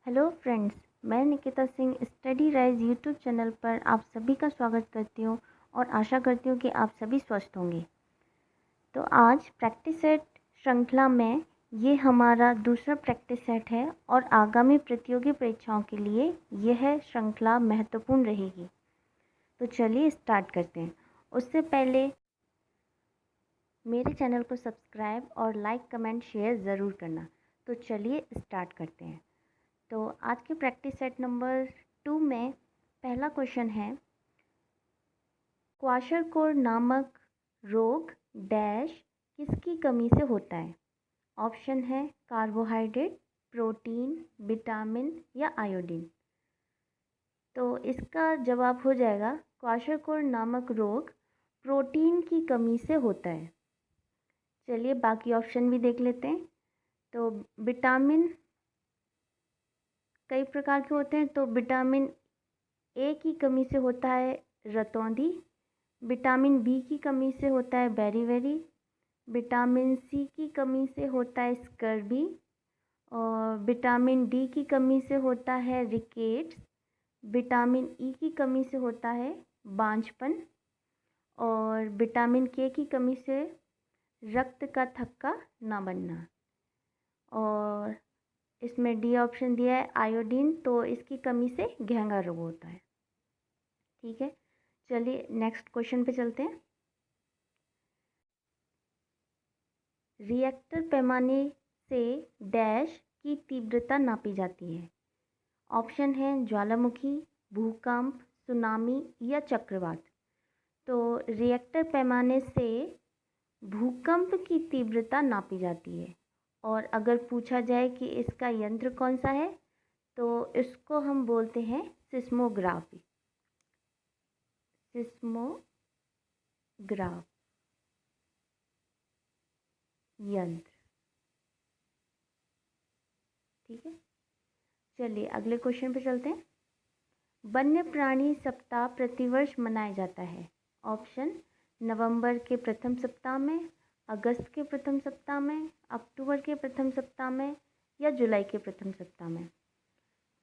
Hello friends, मैं Nikita Singh study rise YouTube channel पर आप सभी का स्वागत करती हूँ और आशा करती हूँ कि आप सभी स्वस्थ होंगे। तो आज प्रैक्टिस सेट श्रृंखला में ये हमारा दूसरा प्रैक्टिस सेट है और आगामी प्रतियोगी परीक्षाओं के लिए यह श्रृंखला महत्वपूर्ण रहेगी। तो चलिए स्टार्ट करते हैं। उससे पहले मेरे चैनल को सब्सक्राइब और लाइक कमेंट शेयर ज़रूर करना। तो चलिए स्टार्ट करते हैं। तो आज के प्रैक्टिस सेट नंबर 2 में पहला क्वेश्चन है, क्वाशरकोर नामक रोग डैश किसकी कमी से होता है। ऑप्शन है कार्बोहाइड्रेट, प्रोटीन, विटामिन या आयोडीन। तो इसका जवाब हो जाएगा क्वाशरकोर नामक रोग प्रोटीन की कमी से होता है। चलिए बाकी ऑप्शन भी देख लेते हैं। तो विटामिन कई प्रकार के होते हैं। तो विटामिन ए की कमी से होता है रतौंधी, विटामिन बी की कमी से होता है बेरीबेरी, विटामिन सी की कमी से होता है स्कर्वी और विटामिन डी की कमी से होता है रिकेट्स, विटामिन ई की कमी से होता है बांझपन और विटामिन के की कमी से रक्त का थक्का ना बनना। और इसमें डी ऑप्शन दिया है आयोडीन, तो इसकी कमी से घेंगा रोग होता है। ठीक है, चलिए नेक्स्ट क्वेश्चन पे चलते हैं। रिएक्टर पैमाने से डैश की तीव्रता नापी जाती है। ऑप्शन है ज्वालामुखी, भूकंप, सुनामी या चक्रवात। तो रिएक्टर पैमाने से भूकंप की तीव्रता नापी जाती है। और अगर पूछा जाए कि इसका यंत्र कौन सा है तो इसको हम बोलते हैं सिस्मोग्राफी, सिस्मोग्राफ यंत्र। ठीक है, चलिए अगले क्वेश्चन पे चलते हैं। वन्य प्राणी सप्ताह प्रतिवर्ष मनाया जाता है। ऑप्शन नवंबर के प्रथम सप्ताह में, अगस्त के प्रथम सप्ताह में, अक्टूबर के प्रथम सप्ताह में या जुलाई के प्रथम सप्ताह में।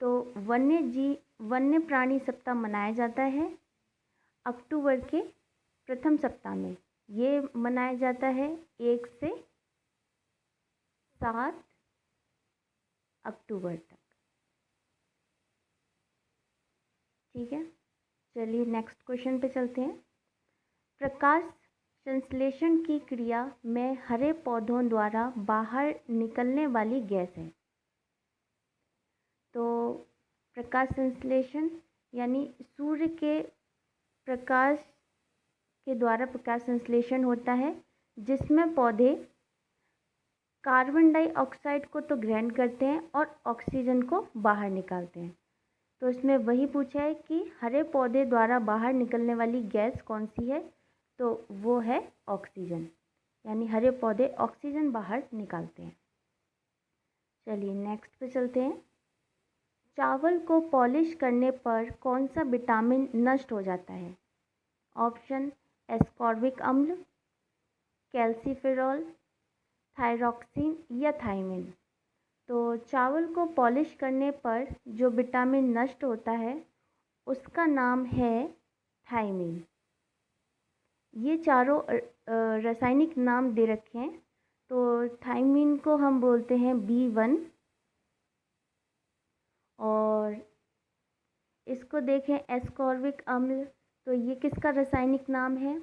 तो वन्य प्राणी सप्ताह मनाया जाता है अक्टूबर के प्रथम सप्ताह में। ये मनाया जाता है 1 से 7 अक्टूबर तक। ठीक है, चलिए नेक्स्ट क्वेश्चन पे चलते हैं। प्रकाश संश्लेषण की क्रिया में हरे पौधों द्वारा बाहर निकलने वाली गैस है। तो प्रकाश संश्लेषण यानी सूर्य के प्रकाश के द्वारा प्रकाश संश्लेषण होता है, जिसमें पौधे कार्बन डाइऑक्साइड को तो ग्रहण करते हैं और ऑक्सीजन को बाहर निकालते हैं। तो इसमें वही पूछा है कि हरे पौधे द्वारा बाहर निकलने वाली गैस कौन सी है। तो वो है ऑक्सीजन, यानी हरे पौधे ऑक्सीजन बाहर निकालते हैं। चलिए नेक्स्ट पे चलते हैं। चावल को पॉलिश करने पर कौन सा विटामिन नष्ट हो जाता है। ऑप्शन एस्कॉर्बिक अम्ल, कैल्सीफेरॉल, थायरॉक्सिन या थायमिन। तो चावल को पॉलिश करने पर जो विटामिन नष्ट होता है उसका नाम है थायमिन। ये चारों रासायनिक नाम दे रखे हैं। तो थायमिन को हम बोलते हैं B1 और इसको देखें एस्कॉर्बिक अम्ल, तो ये किसका रासायनिक नाम है।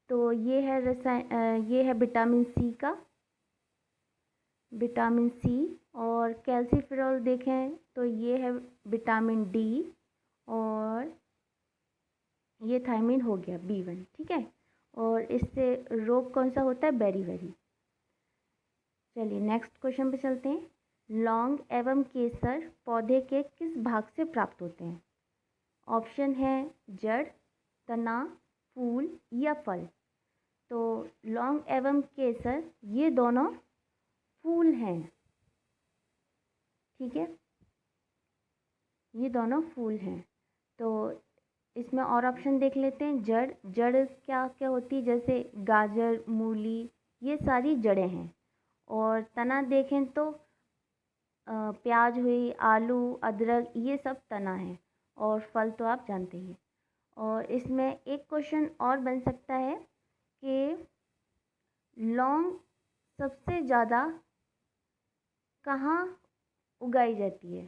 तो ये है विटामिन सी का, विटामिन सी। और कैल्सीफेरॉल देखें तो ये है विटामिन डी और ये थायमिन हो गया B1। ठीक है, और इससे रोग कौन सा होता है, बेरीबेरी। चलिए नेक्स्ट क्वेश्चन पे चलते हैं। लौंग एवं केसर पौधे के किस भाग से प्राप्त होते हैं। ऑप्शन है जड़, तना, फूल या फल। तो लौंग एवं केसर ये दोनों फूल हैं। ठीक है, ये दोनों फूल हैं। तो इसमें और ऑप्शन देख लेते हैं। जड़ क्या क्या होती है, जैसे गाजर, मूली, ये सारी जड़ें हैं। और तना देखें तो प्याज हुई, आलू, अदरक, ये सब तना है। और फल तो आप जानते ही हैं। और इसमें एक क्वेश्चन और बन सकता है कि लौंग सबसे ज़्यादा कहाँ उगाई जाती है,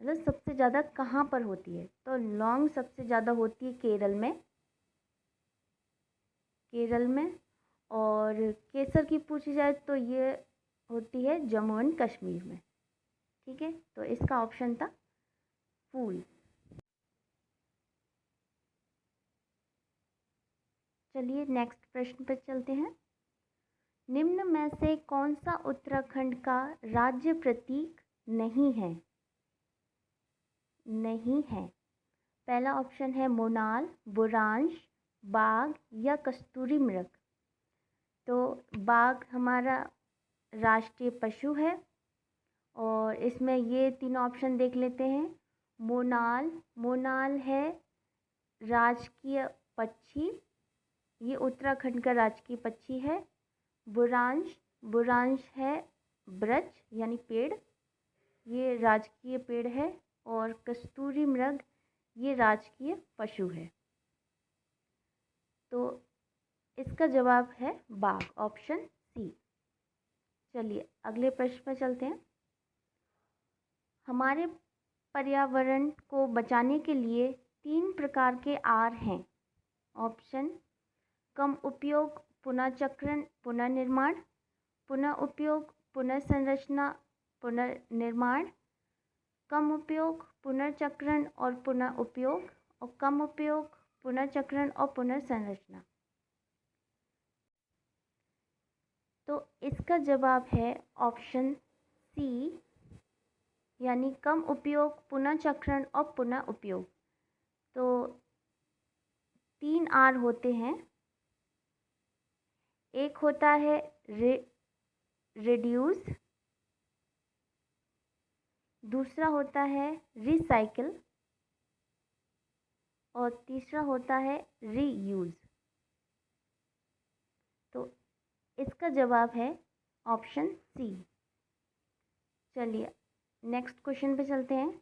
मतलब सबसे ज़्यादा कहाँ पर होती है। तो लौंग सबसे ज़्यादा होती है केरल में, और केसर की पूछी जाए तो ये होती है जम्मू एंड कश्मीर में। ठीक है, तो इसका ऑप्शन था फूल। चलिए नेक्स्ट प्रश्न पर चलते हैं। निम्न में से कौन सा उत्तराखंड का राज्य प्रतीक नहीं है? पहला ऑप्शन है मोनाल, बुरांश, बाघ या कस्तूरी मृग। तो बाघ हमारा राष्ट्रीय पशु है, और इसमें ये तीनों ऑप्शन देख लेते हैं। मोनाल है राजकीय पक्षी, ये उत्तराखंड का राजकीय पक्षी है। बुरांश है वृक्ष यानी पेड़, ये राजकीय पेड़ है। और कस्तूरी मृग ये राजकीय पशु है। तो इसका जवाब है बाघ, ऑप्शन सी। चलिए अगले प्रश्न पर चलते हैं। हमारे पर्यावरण को बचाने के लिए 3 प्रकार के आर हैं। ऑप्शन: कम उपयोग, पुनर्चक्रण, पुनर्निर्माण; पुनः उपयोग, पुनर्संरचना, पुनर्निर्माण; कम उपयोग, पुनर्चक्रण और पुनः उपयोग; और कम उपयोग, पुनर्चक्रण और पुनर्संरचना। तो इसका जवाब है ऑप्शन सी, यानी कम उपयोग, पुनर्चक्रण और पुनः उपयोग। तो 3 आर होते हैं। एक होता है रिड्यूस, दूसरा होता है रिसाइकिल, और तीसरा होता है रीयूज़। तो इसका जवाब है ऑप्शन सी। चलिए नेक्स्ट क्वेश्चन पे चलते हैं।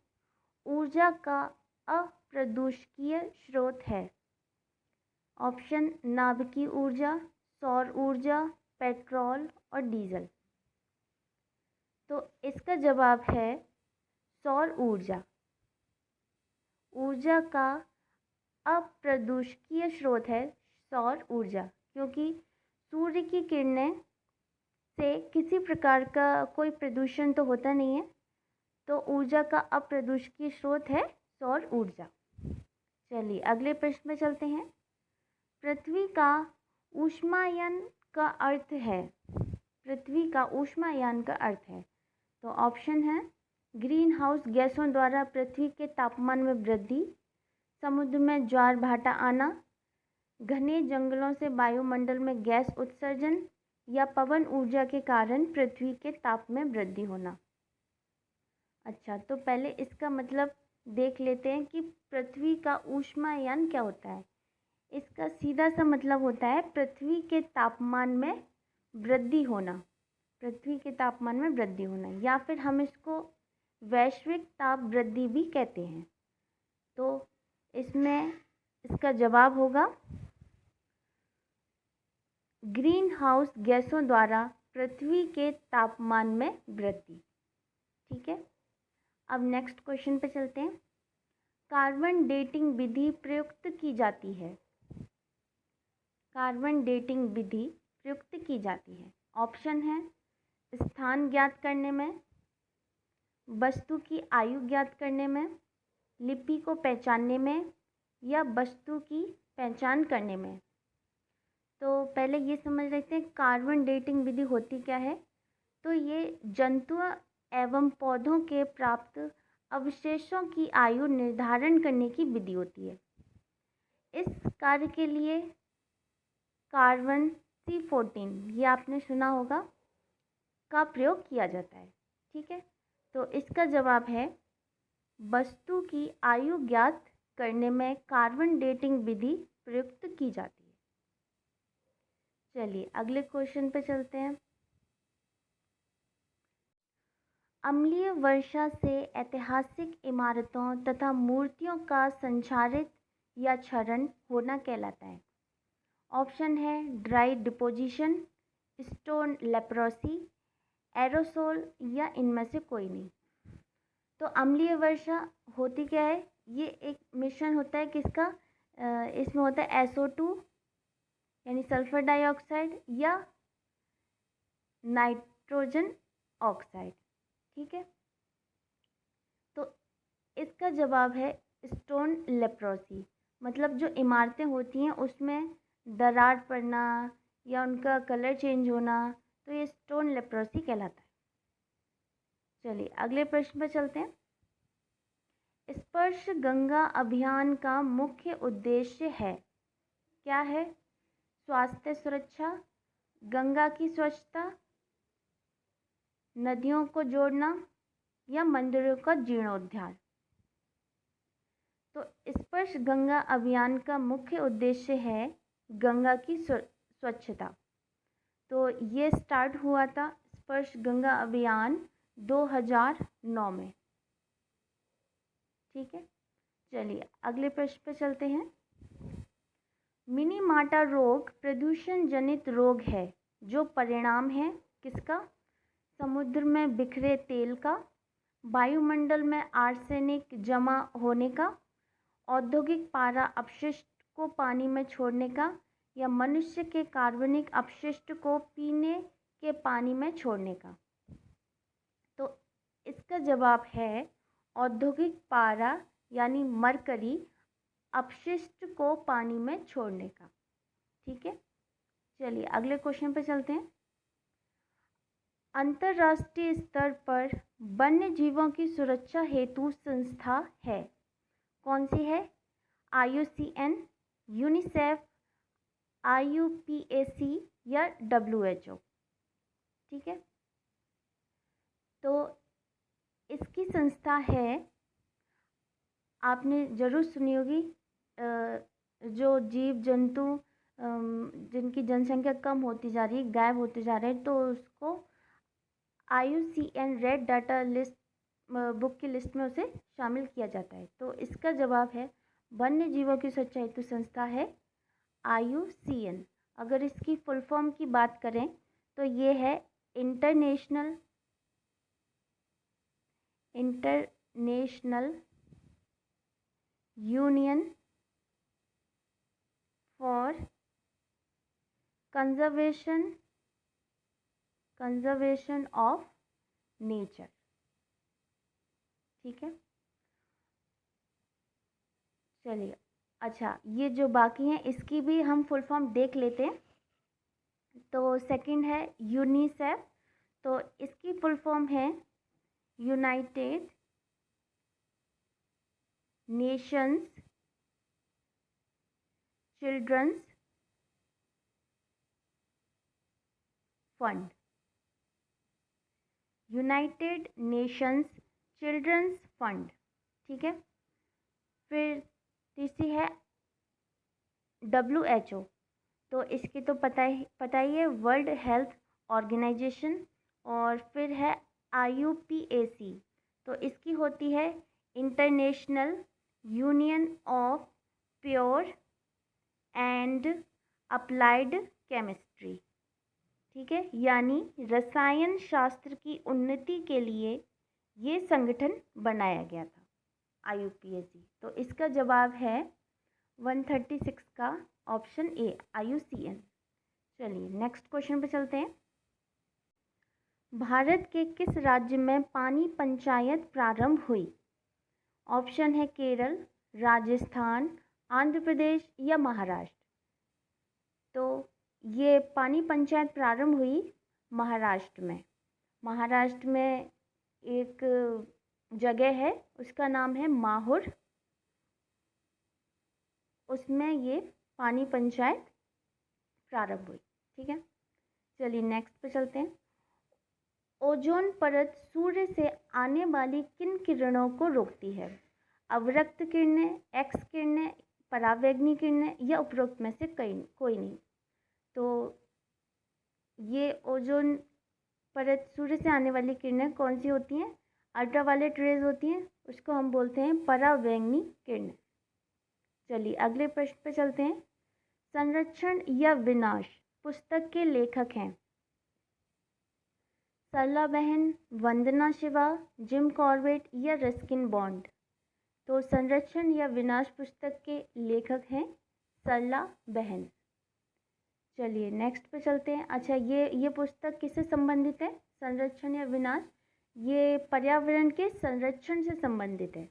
ऊर्जा का अप्रदूषकीय स्रोत है। ऑप्शन: नाभिकीय ऊर्जा, सौर ऊर्जा, पेट्रोल और डीजल। तो इसका जवाब है सौर ऊर्जा। ऊर्जा का अप्रदूषकीय स्रोत है सौर ऊर्जा, क्योंकि सूर्य की किरणें से किसी प्रकार का कोई प्रदूषण तो होता नहीं है। तो ऊर्जा का अप्रदूषकीय स्रोत है सौर ऊर्जा। चलिए अगले प्रश्न में चलते हैं। पृथ्वी का ऊष्मायन का अर्थ है। पृथ्वी का ऊष्मायन का अर्थ है। तो ऑप्शन है: ग्रीन हाउस गैसों द्वारा पृथ्वी के तापमान में वृद्धि, समुद्र में ज्वार भाटा आना, घने जंगलों से वायुमंडल में गैस उत्सर्जन, या पवन ऊर्जा के कारण पृथ्वी के ताप में वृद्धि होना। अच्छा, तो पहले इसका मतलब देख लेते हैं कि पृथ्वी का ऊष्मायन क्या होता है। इसका सीधा सा मतलब होता है पृथ्वी के तापमान में वृद्धि होना। पृथ्वी के तापमान में वृद्धि होना, या फिर हम इसको वैश्विक ताप वृद्धि भी कहते हैं। तो इसमें इसका जवाब होगा ग्रीन हाउस गैसों द्वारा पृथ्वी के तापमान में वृद्धि। ठीक है, अब नेक्स्ट क्वेश्चन पे चलते हैं। कार्बन डेटिंग विधि प्रयुक्त की जाती है। कार्बन डेटिंग विधि प्रयुक्त की जाती है। ऑप्शन है: स्थान ज्ञात करने में, वस्तु की आयु ज्ञात करने में, लिपि को पहचानने में, या वस्तु की पहचान करने में। तो पहले ये समझ लेते हैं कार्बन डेटिंग विधि होती क्या है। तो ये जंतुओं एवं पौधों के प्राप्त अवशेषों की आयु निर्धारण करने की विधि होती है। इस कार्य के लिए कार्बन C14, ये आपने सुना होगा, का प्रयोग किया जाता है। ठीक है, तो इसका जवाब है वस्तु की आयु ज्ञात करने में कार्बन डेटिंग विधि प्रयुक्त की जाती है। चलिए अगले क्वेश्चन पे चलते हैं। अम्लीय वर्षा से ऐतिहासिक इमारतों तथा मूर्तियों का संक्षारित या क्षरण होना कहलाता है। ऑप्शन है dry deposition, stone leprosy, aerosol या इनमें से कोई नहीं। तो अम्लीय वर्षा होती क्या है? ये एक मिश्रण होता है किसका? इसमें होता है SO2 यानी सल्फर डाइऑक्साइड या नाइट्रोजन ऑक्साइड। ठीक है, तो इसका जवाब है स्टोन लेप्रोसी। मतलब जो इमारतें होती हैं उसमें दरार पड़ना या उनका कलर चेंज होना, तो ये स्टोन लेप्रोसी कहलाता है। चलिए अगले प्रश्न पर चलते हैं। स्पर्श गंगा अभियान का मुख्य उद्देश्य है, क्या है? स्वास्थ्य सुरक्षा, गंगा की स्वच्छता, नदियों को जोड़ना या मंदिरों का जीर्णोद्धार। तो स्पर्श गंगा अभियान का मुख्य उद्देश्य है गंगा की स्वच्छता। तो ये स्टार्ट हुआ था स्पर्श गंगा अभियान 2009 में। ठीक है, चलिए अगले प्रश्न पर चलते हैं। मिनीमाटा रोग प्रदूषण जनित रोग है जो परिणाम है किसका? समुद्र में बिखरे तेल का, वायुमंडल में आर्सेनिक जमा होने का, औद्योगिक पारा अपशिष्ट को पानी में छोड़ने का या मनुष्य के कार्बनिक अपशिष्ट को पीने के पानी में छोड़ने का। तो इसका जवाब है औद्योगिक पारा यानी मरकरी अपशिष्ट को पानी में छोड़ने का। ठीक है, चलिए अगले क्वेश्चन पे चलते हैं। अंतर्राष्ट्रीय स्तर पर वन्य जीवों की सुरक्षा हेतु संस्था है, कौन सी है? IUCN, यूनिसेफ, IUPAC या WHO। ठीक है, तो इसकी संस्था है, आपने ज़रूर सुनी होगी, जो जीव जंतु जिनकी जनसंख्या कम होती जा रही है, गायब होते जा रहे हैं, तो उसको IUCN red data list book की लिस्ट में उसे शामिल किया जाता है। तो इसका जवाब है वन्य जीवों की सुरक्षा हेतु संस्था है IUCN। अगर इसकी फुल फॉर्म की बात करें तो ये है international union for conservation of nature. ठीक है, चलिए अच्छा, ये जो बाकी हैं इसकी भी हम फुल फॉर्म देख लेते हैं। तो सेकंड है यूनिसेफ, तो इसकी फुल फॉर्म है United Nations Children's Fund. United Nations Children's Fund. ठीक है, फिर तीसरी है WHO, तो इसकी तो पता ही है, वर्ल्ड हेल्थ ऑर्गेनाइजेशन। और फिर है IUPAC, तो इसकी होती है international union of pure and applied chemistry. ठीक है, यानी रसायन शास्त्र की उन्नति के लिए ये संगठन बनाया गया था IUPAC। तो इसका जवाब है 136 का ऑप्शन ए IUCN। चलिए नेक्स्ट क्वेश्चन पे चलते हैं। भारत के किस राज्य में पानी पंचायत प्रारंभ हुई? ऑप्शन है केरल, राजस्थान, आंध्र प्रदेश या महाराष्ट्र। तो ये पानी पंचायत प्रारंभ हुई महाराष्ट्र में। महाराष्ट्र में एक जगह है, उसका नाम है माहूर, उसमें ये पानी पंचायत प्रारंभ हुई। ठीक है, चलिए नेक्स्ट पे चलते हैं। ओजोन परत सूर्य से आने वाली किन किरणों को रोकती है? अवरक्त किरणें, एक्स किरणें, परावैंगनी किरणें या उपरोक्त में से कोई नहीं। तो ये ओजोन परत सूर्य से आने वाली किरणें कौन सी होती हैं? अल्ट्रावायलेट रेज होती हैं, उसको हम बोलते हैं परावैंगनी किरणें। चलिए अगले प्रश्न पे चलते हैं। संरक्षण या विनाश पुस्तक के लेखक हैं सरला बहन, वंदना शिवा, जिम कॉर्बेट या रस्किन बॉन्ड। तो संरक्षण या विनाश पुस्तक के लेखक हैं सरला बहन। चलिए नेक्स्ट पे चलते हैं। अच्छा, ये पुस्तक किससे संबंधित है? संरक्षण या विनाश, ये पर्यावरण के संरक्षण से संबंधित है।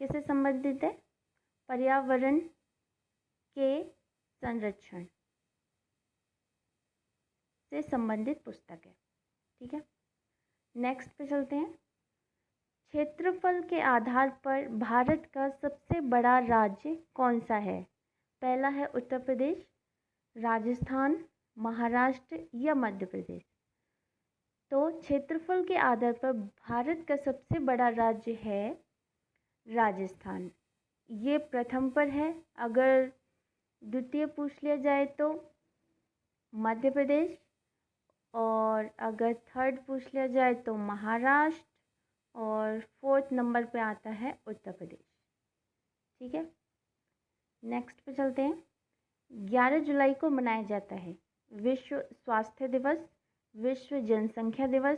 किससे संबंधित है? पर्यावरण के संरक्षण से संबंधित पुस्तक है। ठीक है, नेक्स्ट पे चलते हैं। क्षेत्रफल के आधार पर भारत का सबसे बड़ा राज्य कौन सा है? पहला है उत्तर प्रदेश, राजस्थान, महाराष्ट्र या मध्य प्रदेश। तो क्षेत्रफल के आधार पर भारत का सबसे बड़ा राज्य है राजस्थान, ये प्रथम पर है। अगर द्वितीय पूछ लिया जाए तो मध्य प्रदेश, और अगर थर्ड पूछ लिया जाए तो महाराष्ट्र, और फोर्थ नंबर पे आता है उत्तर प्रदेश। ठीक है, नेक्स्ट पे चलते हैं। 11 जुलाई को मनाया जाता है विश्व स्वास्थ्य दिवस, विश्व जनसंख्या दिवस,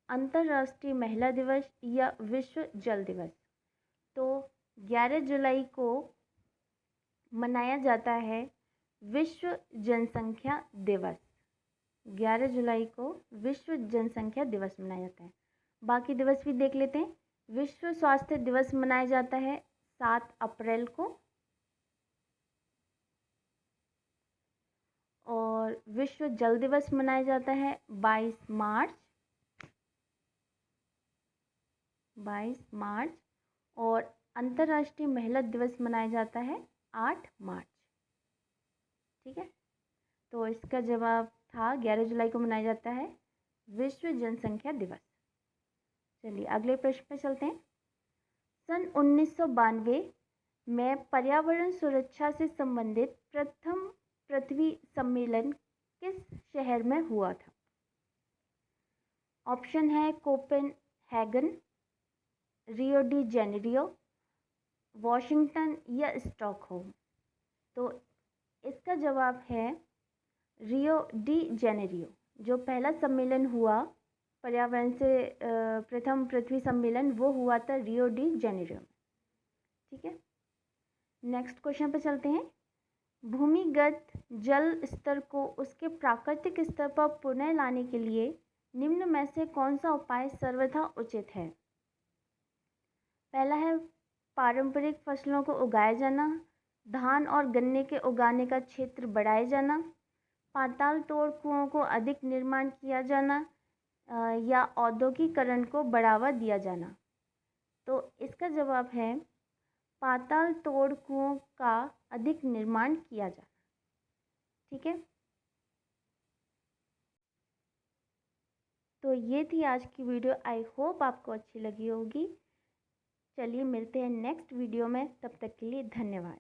अंतर्राष्ट्रीय महिला दिवस या विश्व जल दिवस। तो 11 जुलाई को मनाया जाता है विश्व जनसंख्या दिवस। 11 जुलाई को विश्व जनसंख्या दिवस मनाया जाता है। बाकी दिवस भी देख लेते हैं। विश्व स्वास्थ्य दिवस मनाया जाता है 7 अप्रैल को, और विश्व जल दिवस मनाया जाता है 22 मार्च, और अंतर्राष्ट्रीय महिला दिवस मनाया जाता है 8 मार्च। ठीक है, तो इसका जवाब था 11 जुलाई को मनाया जाता है विश्व जनसंख्या दिवस। चलिए अगले प्रश्न पर चलते हैं। सन 1992 में पर्यावरण सुरक्षा से संबंधित प्रथम पृथ्वी सम्मेलन किस शहर में हुआ था? ऑप्शन है Copenhagen, Rio de Janeiro, Washington या स्टॉकहोम। तो इसका जवाब है रियो डी जेनेरियो। जो पहला सम्मेलन हुआ पर्यावरण से प्रथम पृथ्वी सम्मेलन, वो हुआ था रियो डी जेनेरियो में। ठीक है, नेक्स्ट क्वेश्चन पे चलते हैं। भूमिगत जल स्तर को उसके प्राकृतिक स्तर पर पुनः लाने के लिए निम्न में से कौन सा उपाय सर्वथा उचित है? पहला है पारंपरिक फसलों को उगाया जाना, धान और गन्ने के उगाने का क्षेत्र बढ़ाया जाना, पाताल तोड़ कुओं को अधिक निर्माण किया जाना, या औद्योगिकरण को बढ़ावा दिया जाना। तो इसका जवाब है पाताल तोड़ कुओं का अधिक निर्माण किया जाना। ठीक है, तो ये थी आज की वीडियो। आई होप आपको अच्छी लगी होगी। चलिए मिलते हैं नेक्स्ट वीडियो में, तब तक के लिए धन्यवाद।